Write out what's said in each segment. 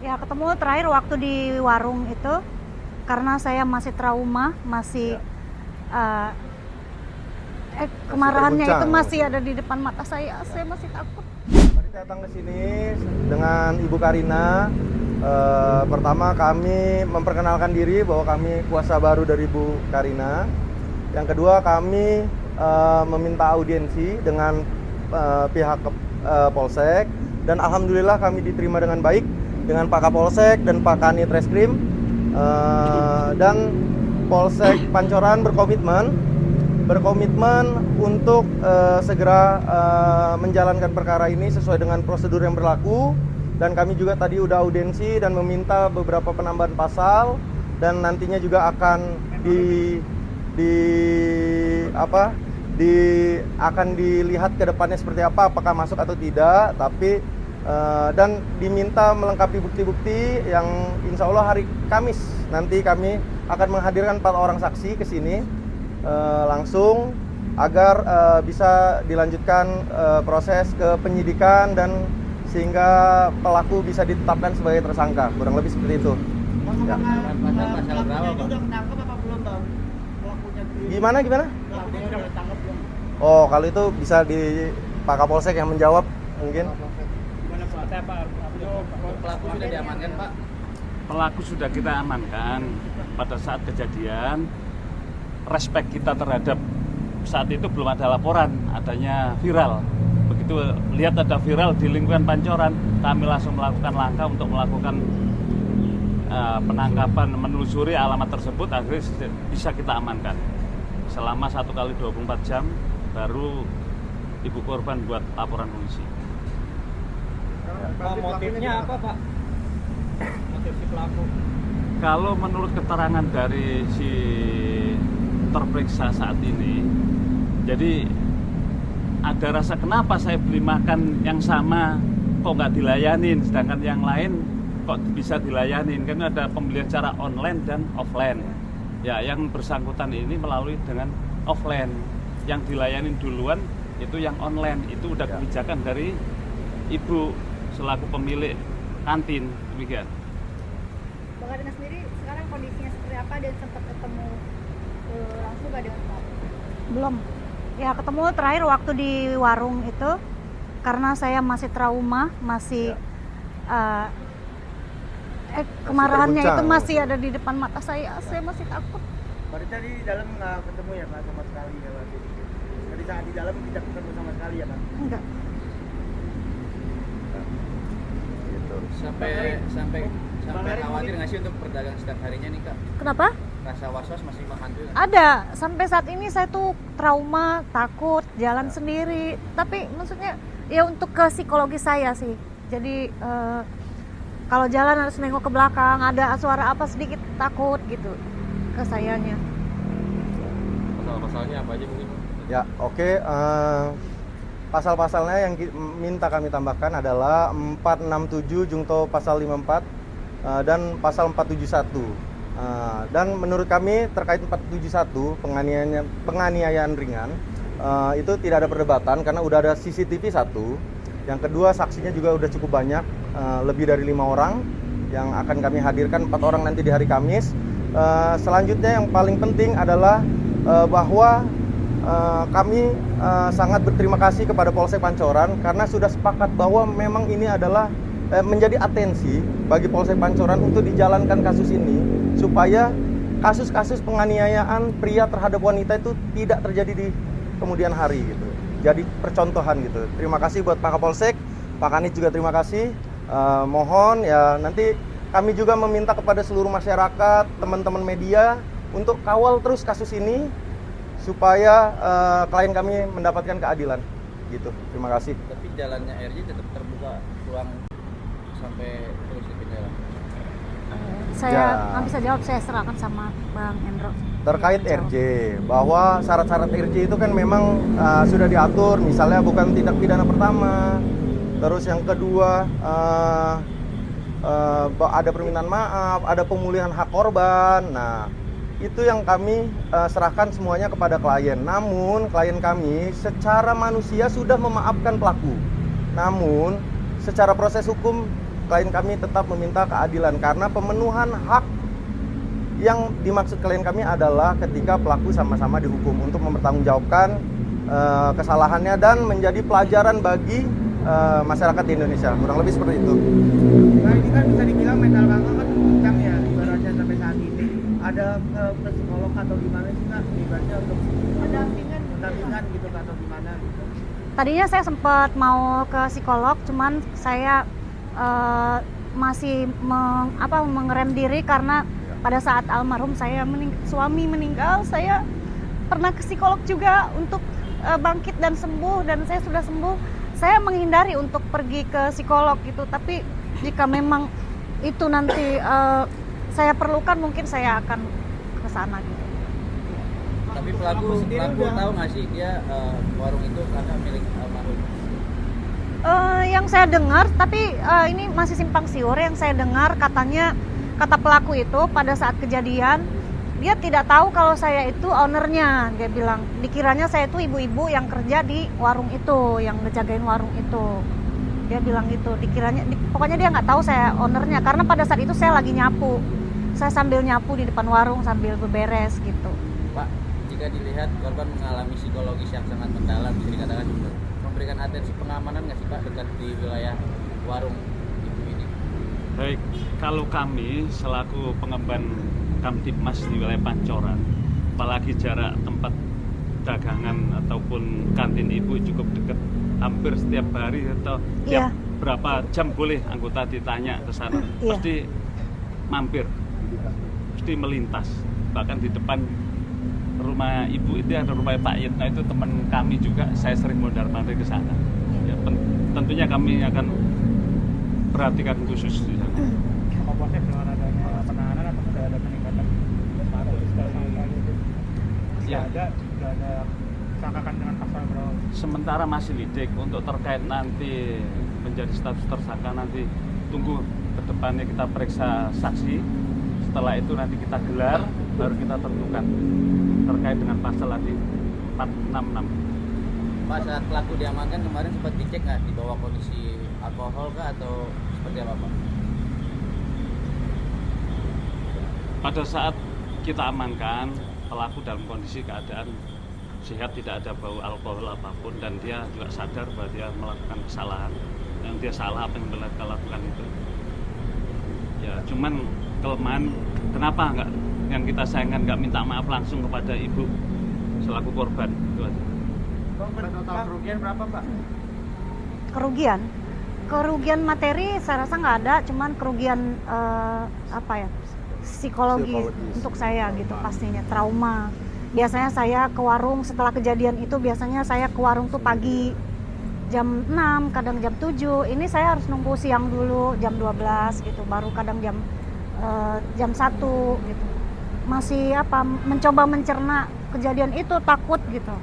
Ya ketemu terakhir waktu di warung itu, karena saya masih trauma, masih kemarahannya itu terguncang. masih ada di depan mata saya masih takut. Mari datang ke sini dengan Ibu Karina. Pertama kami memperkenalkan diri bahwa kami kuasa baru dari Ibu Karina. Yang kedua kami meminta audiensi dengan pihak Polsek, dan alhamdulillah kami diterima dengan baik dengan Pak Kapolsek dan Pak Kanit Reskrim. Dan Polsek Pancoran berkomitmen untuk segera menjalankan perkara ini sesuai dengan prosedur yang berlaku. Dan kami juga tadi udah audiensi dan meminta beberapa penambahan pasal, dan nantinya juga akan akan dilihat ke depannya seperti apa, apakah masuk atau tidak. Tapi dan diminta melengkapi bukti-bukti yang insya Allah hari Kamis nanti kami akan menghadirkan 4 orang saksi ke sini langsung agar bisa dilanjutkan proses ke penyidikan, dan sehingga pelaku bisa ditetapkan sebagai tersangka, kurang lebih seperti itu. Ya. Masalah berapa, Bang? Udah ketangkep apa belum, Bang? Pelakunya Gimana? Pelakunya udah ketangkep belum? Oh, kalau itu bisa di Pak Kapolsek yang menjawab mungkin. Gimana Pak? Pelaku sudah diamankan, Pak? Pelaku sudah kita amankan. Pada saat kejadian, respek kita terhadap saat itu belum ada laporan adanya viral. Begitu lihat ada viral di lingkungan Pancoran, kami langsung melakukan langkah untuk melakukan penangkapan, menelusuri alamat tersebut, akhirnya bisa kita amankan. Selama 1 kali 24 jam baru ibu korban buat laporan polisi. Motifnya apa, Pak? Motif si pelaku? Kalau menurut keterangan dari si terperiksa saat ini, jadi ada rasa kenapa saya beli makan yang sama kok nggak dilayanin, sedangkan yang lain kok bisa dilayanin. Karena ada pembelian secara online dan offline. Ya, yang bersangkutan ini melalui dengan offline, yang dilayanin duluan itu yang online. Itu udah kebijakan dari ibu selaku pemilik kantin, demikian. Bang Karina sendiri sekarang kondisinya seperti apa, dan sempat ketemu langsung gak dengan Pak? Belum. Ya ketemu terakhir waktu di warung itu, karena saya masih trauma, masih kemarahannya itu masih ada di depan mata saya masih takut. Berarti tadi di dalam nggak ketemu ya, Pak, sama sekali ya, Pak? Tadi saat di dalam tidak ketemu sama sekali ya, Pak? Enggak. Gitu. Sampai Bang Ari, khawatir nggak sih untuk perdagangan setiap harinya nih, Kak? Kenapa? Rasa was-was masih menghantui nggak? Ada. Sampai saat ini saya tuh trauma, takut jalan sendiri. Tapi maksudnya ya untuk ke psikologi saya sih. Jadi kalau jalan harus nengok ke belakang, ada suara apa sedikit takut gitu ke sayanya. Pasal-pasalnya apa aja mungkin? Ya, oke. Pasal-pasalnya yang minta kami tambahkan adalah 467 Jungto pasal 54 dan pasal 471. Dan menurut kami terkait 471 penganiayaan ringan, itu tidak ada perdebatan karena udah ada CCTV 1. Yang kedua, saksinya juga udah cukup banyak, lebih dari 5 orang yang akan kami hadirkan, 4 orang nanti di hari Kamis. Selanjutnya yang paling penting adalah bahwa kami sangat berterima kasih kepada Polsek Pancoran karena sudah sepakat bahwa memang ini adalah menjadi atensi bagi Polsek Pancoran untuk dijalankan kasus ini supaya kasus-kasus penganiayaan pria terhadap wanita itu tidak terjadi di kemudian hari gitu. Jadi percontohan gitu. Terima kasih buat Pak Kapolsek, Pak Kanit juga terima kasih. Mohon ya nanti kami juga meminta kepada seluruh masyarakat, teman-teman media untuk kawal terus kasus ini supaya klien kami mendapatkan keadilan gitu. Terima kasih. Tapi jalannya RJ tetap terbuka ruang sampai terus ke jalan. Saya nggak bisa jawab, saya serahkan sama Bang Endro. Terkait RJ, bahwa syarat-syarat RJ itu kan memang sudah diatur, misalnya bukan tindak pidana pertama, terus yang kedua ada permintaan maaf, ada pemulihan hak korban. Nah, itu yang kami serahkan semuanya kepada klien. Namun klien kami secara manusia sudah memaafkan pelaku. Namun secara proses hukum klien kami tetap meminta keadilan karena pemenuhan hak yang dimaksud klien kami adalah ketika pelaku sama-sama dihukum untuk mempertanggungjawabkan kesalahannya dan menjadi pelajaran bagi masyarakat di Indonesia, kurang lebih seperti itu. Nah ini kan bisa dibilang mental kakak kan kencang ya ibaratnya sampai saat ini. Ada psikolog atau gimana sih kak ibaratnya untuk pendampingan gitu kak, atau gimana gitu? Tadinya saya sempat mau ke psikolog, cuman saya masih mengerem diri karena pada saat almarhum saya suami meninggal, saya pernah ke psikolog juga untuk bangkit dan sembuh, dan saya sudah sembuh. Saya menghindari untuk pergi ke psikolog gitu, tapi jika memang itu nanti saya perlukan, mungkin saya akan ke sana gitu. Tapi pelaku tahu nggak sih dia warung itu karena milik almarhum? Yang saya dengar, tapi ini masih simpang siur, yang saya dengar katanya, kata pelaku itu pada saat kejadian dia tidak tahu kalau saya itu ownernya. Dia bilang dikiranya saya itu ibu-ibu yang kerja di warung itu, yang ngejagain warung itu. Dia bilang gitu, dikiranya pokoknya dia nggak tahu saya ownernya, karena pada saat itu saya lagi nyapu, saya sambil nyapu di depan warung sambil beberes gitu. Pak, jika dilihat korban mengalami psikologis yang sangat mendalam, bisa dikatakan memberikan atensi pengamanan nggak sih Pak dekat di wilayah warung ibu ini? Baik, kalau kami selaku pengemban Kamtibmas di wilayah Pancoran, apalagi jarak tempat dagangan ataupun kantin ibu cukup dekat, hampir setiap hari atau tiap berapa jam boleh anggota ditanya ke sana, pasti mampir, pasti melintas. Bahkan di depan rumah ibu itu ada rumah Pak Yitna, itu teman kami juga, saya sering mondar-mandir ke sana. Ya, tentunya kami akan perhatikan khusus di sana. Apakah dengan adanya penahanan atau sudah ada peningkatan status dari Ya. sudah ada sangkakan dengan pasal berapa? Sementara masih lidik, untuk terkait nanti menjadi status tersangka nanti tunggu ke depannya kita periksa saksi. Setelah itu nanti kita gelar, baru kita tentukan terkait dengan pasal tadi 466. Pak, saat pelaku diamankan kemarin sempat dicek nggak di bawah kondisi alkohol kah atau seperti apa Pak? Pada saat kita amankan, pelaku dalam kondisi keadaan sehat, tidak ada bau alkohol apapun, dan dia juga sadar bahwa dia melakukan kesalahan, dan dia salah apa yang mereka lakukan itu. Ya, cuman kelemahan, kenapa nggak yang kita sayangkan nggak minta maaf langsung kepada ibu selaku korban, itu aja. Total kerugian berapa Pak? Kerugian materi saya rasa nggak ada, cuman kerugian psikologis untuk saya gitu, pastinya trauma. Biasanya saya ke warung setelah kejadian itu, biasanya saya ke warung tuh pagi jam 6, kadang jam 7. Ini saya harus nunggu siang dulu jam 12 gitu, baru kadang jam 1 gitu. Masih mencoba mencerna kejadian itu, takut gitu.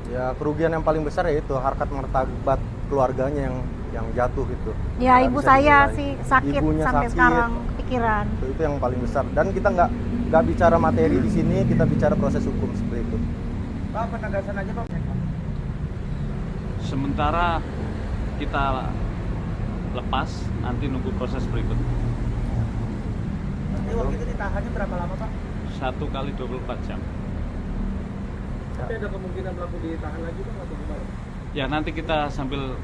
Ya, kerugian yang paling besar ya itu harkat martabat keluarganya yang jatuh gitu. Ya, Nggak ibu bisa saya dinilai. sih sakit Ibunya sampai sakit. sekarang, pikiran. Itu yang paling besar, dan kita nggak bicara materi di sini, kita bicara proses hukum seperti itu. Pak, penegasan aja Pak. Sementara kita lepas, nanti nunggu proses berikut. Nanti waktu itu ditahannya berapa lama Pak? 1 kali 24 jam. Tapi ada kemungkinan pelaku ditahan lagi Pak atau gimana? Ya, nanti kita sambil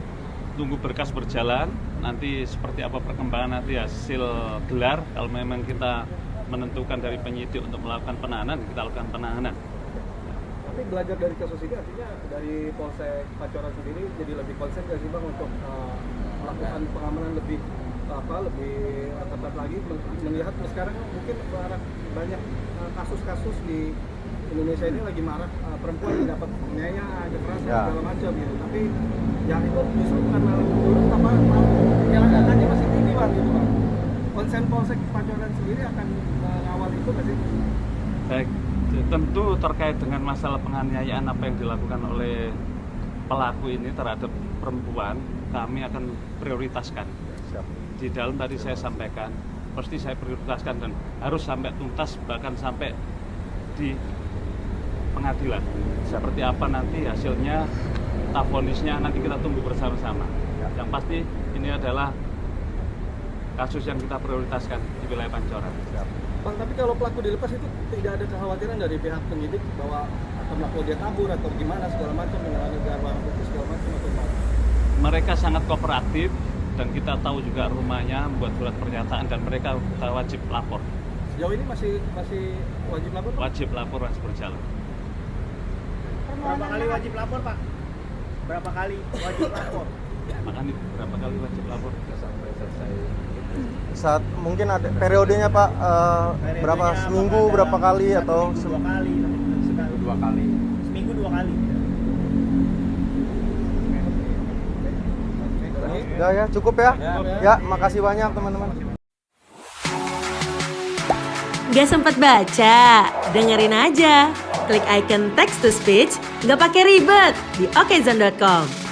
tunggu berkas berjalan, nanti seperti apa perkembangan nanti hasil gelar. Kalau memang kita menentukan dari penyidik untuk melakukan penahanan, kita lakukan penahanan. Tapi belajar dari kasus ini artinya dari Polsek Pancoran sendiri jadi lebih konsen nggak sih Bang untuk melakukan pengamanan lebih ketat lagi, melihat sekarang mungkin banyak kasus-kasus di Indonesia ini lagi marak perempuan yang dapat penganiayaan, kekerasan segala macam gitu. Tapi ya itu justru bukan malah menurun, malah angkanya masih tinggi Bang gitu Bang. Konsen Polsek Pancoran sendiri akan mengawal itu nggak sih? Baik, tentu terkait dengan masalah penganiayaan apa yang dilakukan oleh pelaku ini terhadap perempuan, kami akan prioritaskan. Di dalam tadi saya sampaikan, pasti saya prioritaskan dan harus sampai tuntas, bahkan sampai di pengadilan. Seperti apa nanti hasilnya, vonisnya nanti kita tunggu bersama-sama. Yang pasti ini adalah kasus yang kita prioritaskan di wilayah Pancoran. Bang, tapi kalau pelaku dilepas itu tidak ada kekhawatiran dari pihak penyidik bahwa akan melakukan dia kabur atau gimana segala macam mengalami garwang itu segala macam atau gimana? Mereka sangat kooperatif dan kita tahu juga rumahnya, membuat surat pernyataan dan mereka wajib lapor. Sejauh ini masih wajib lapor, Pak? Wajib lapor, masih berjalan. Berapa kali wajib lapor, Pak? Berapa kali wajib lapor? Makanya berapa kali wajib lapor? Sampai selesai. Saat mungkin ada periodenya Pak, berapa seminggu berapa kali atau Seminggu 2 kali, sekali. 2 kali. Seminggu 2 kali. ya cukup ya? Ya, makasih banyak teman-teman. Gak sempat baca? Dengerin aja. Klik icon text to speech, gak pakai ribet di okezone.com.